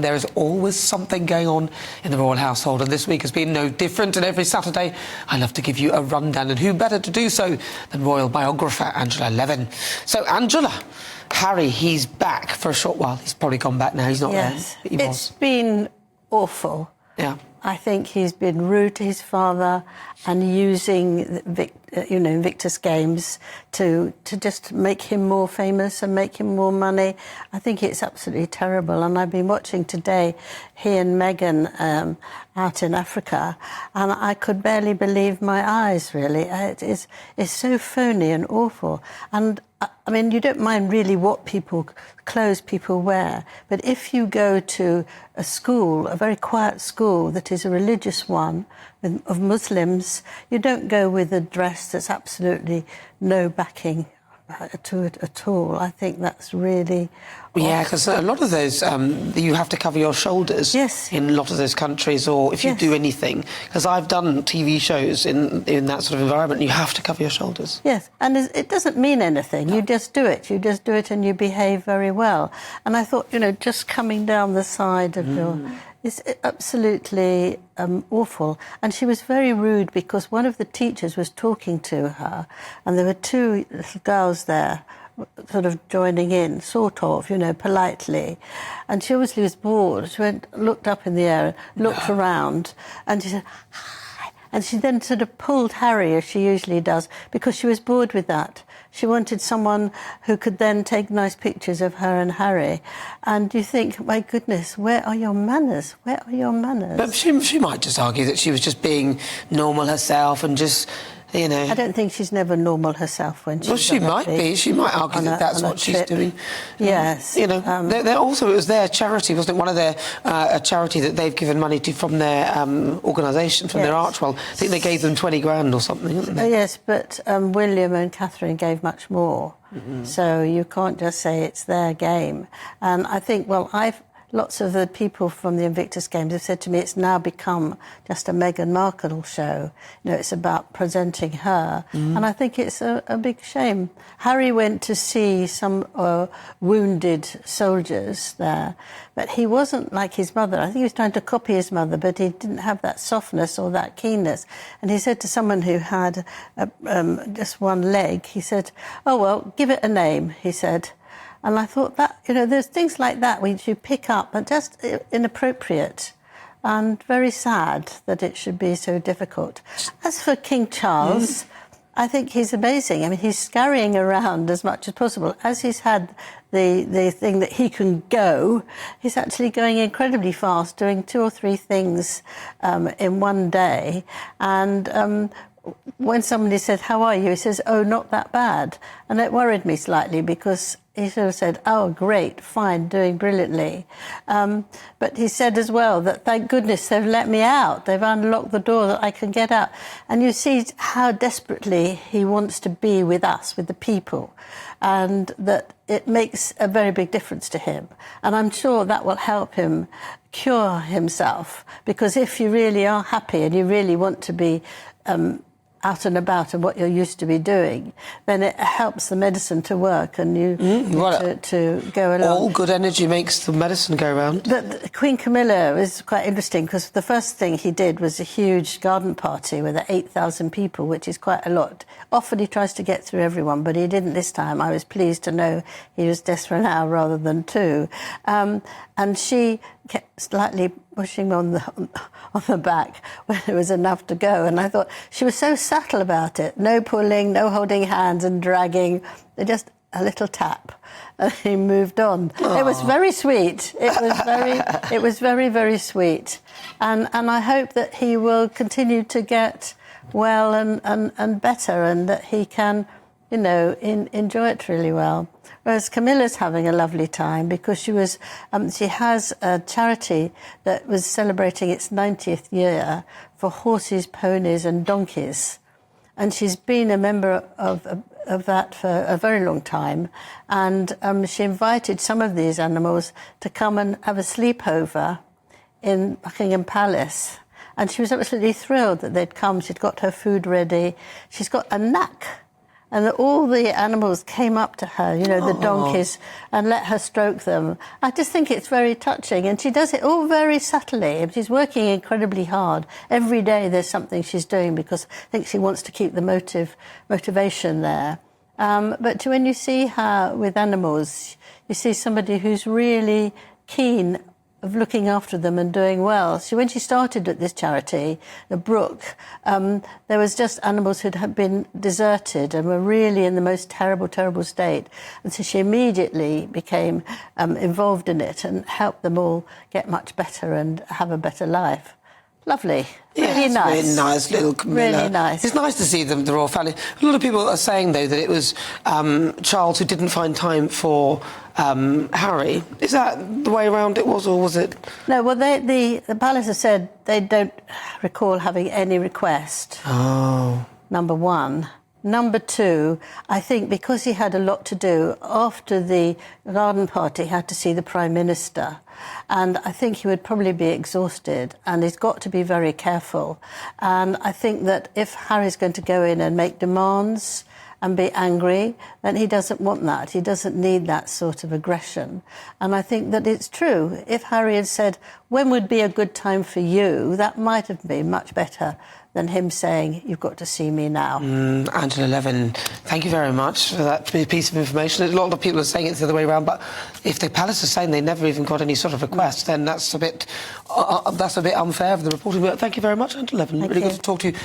there is always something going on in the royal household, and this week has been no different. And every Saturday, I love to give you a rundown, and who better to do so than royal biographer Angela Levin. So, Angela, Harry, he's back for a short while. He's probably gone back now. He's not there. He was. It's been awful. Yeah. I think he's been rude to his father and using, Invictus Games to just make him more famous and make him more money. I think it's absolutely terrible. And I've been watching today he and Meghan out in Africa, and I could barely believe my eyes, really. It's so phony and awful. And I mean, you don't mind really what clothes people wear, but if you go to a school, a very quiet school that is a religious one of Muslims, you don't go with a dress that's absolutely no backing to it at all. I think that's really... Yeah, because a lot of those, you have to cover your shoulders in a lot of those countries, or if you do anything, because I've done TV shows in that sort of environment, you have to cover your shoulders. Yes, and it doesn't mean anything. You just do it. You just do it and you behave very well. And I thought, just coming down the side of your... It's absolutely awful. And she was very rude because one of the teachers was talking to her, and there were two little girls there sort of joining in, sort of, politely. And she obviously was bored. She looked up in the air, looked around, and she said, "Hi." And she then sort of pulled Harry, as she usually does, because she was bored with that. She wanted someone who could then take nice pictures of her and Harry. And you think, my goodness, where are your manners? Where are your manners? But she might just argue that she was just being normal herself and just... I don't think she's never normal herself when she's... Well, she might be. She might argue that that's what she's doing. Yes. They're also, it was their charity, wasn't it? One of their... a charity that they've given money to from their organisation, from their Archwell. I think they gave them 20 grand or something, didn't they? Yes, but William and Catherine gave much more. So you can't just say it's their game. And I think, lots of the people from the Invictus Games have said to me it's now become just a Meghan Markle show. It's about presenting her. And I think it's a big shame. Harry went to see some wounded soldiers there, but he wasn't like his mother. I think he was trying to copy his mother, but he didn't have that softness or that keenness. And he said to someone who had just one leg, he said, "Oh, well, give it a name," he said. And I thought that, there's things like that which you pick up, but just inappropriate and very sad that it should be so difficult. As for King Charles, I think he's amazing. I mean, he's scurrying around as much as possible. As he's had the thing that he can go, he's actually going incredibly fast, doing 2 or 3 things in one day. And when somebody said, "How are you?" he says, "Oh, not that bad." And it worried me slightly because he sort of said, "Oh, great, fine, doing brilliantly." But he said as well that, thank goodness they've let me out. They've unlocked the door that I can get out. And you see how desperately he wants to be with us, with the people, and that it makes a very big difference to him. And I'm sure that will help him cure himself, because if you really are happy and you really want to be out and about and what you're used to be doing, then it helps the medicine to work and you to go along. All good energy makes the medicine go round. But Queen Camilla was quite interesting because the first thing he did was a huge garden party with 8,000 people, which is quite a lot. Often he tries to get through everyone, but he didn't this time. I was pleased to know he was just for an hour rather than 2. And she kept slightly pushing on the back when it was enough to go. And I thought she was so subtle about it. No pulling, no holding hands and dragging. Just a little tap. And he moved on. Aww. It was very sweet. It was very, very sweet. And I hope that he will continue to get well and better, and that he can, enjoy it really well. Whereas Camilla's having a lovely time because she has a charity that was celebrating its 90th year for horses, ponies and donkeys. And she's been a member of that for a very long time. And she invited some of these animals to come and have a sleepover in Buckingham Palace. And she was absolutely thrilled that they'd come. She'd got her food ready. She's got a knack and all the animals came up to her, you know, the donkeys, and let her stroke them. I just think it's very touching, and she does it all very subtly. She's working incredibly hard. Every day there's something she's doing because I think she wants to keep the motivation there. But when you see her with animals, you see somebody who's really keen of looking after them and doing well. When she started at this charity, the Brook, there was just animals who had been deserted and were really in the most terrible, terrible state. And so she immediately became involved in it and helped them all get much better and have a better life. Lovely. Really nice. Really nice, little Camilla. Really nice. It's nice to see them, the royal family. A lot of people are saying, though, that it was Charles who didn't find time for Harry. Is that the way around it was, or was it...? No, well, the palace has said they don't recall having any request. Oh. Number one. Number two, I think because he had a lot to do, after the garden party, he had to see the Prime Minister. And I think he would probably be exhausted, and he's got to be very careful. And I think that if Harry's going to go in and make demands and be angry, then he doesn't want that. He doesn't need that sort of aggression. And I think that it's true. If Harry had said, when would be a good time for you, that might have been much better than him saying, you've got to see me now. Angela Levin, thank you very much for that piece of information. A lot of people are saying it's the other way around, but if the palace is saying they never even got any sort of request, then that's a bit unfair of the reporting. But thank you very much, Angela Levin. Really good to talk to you.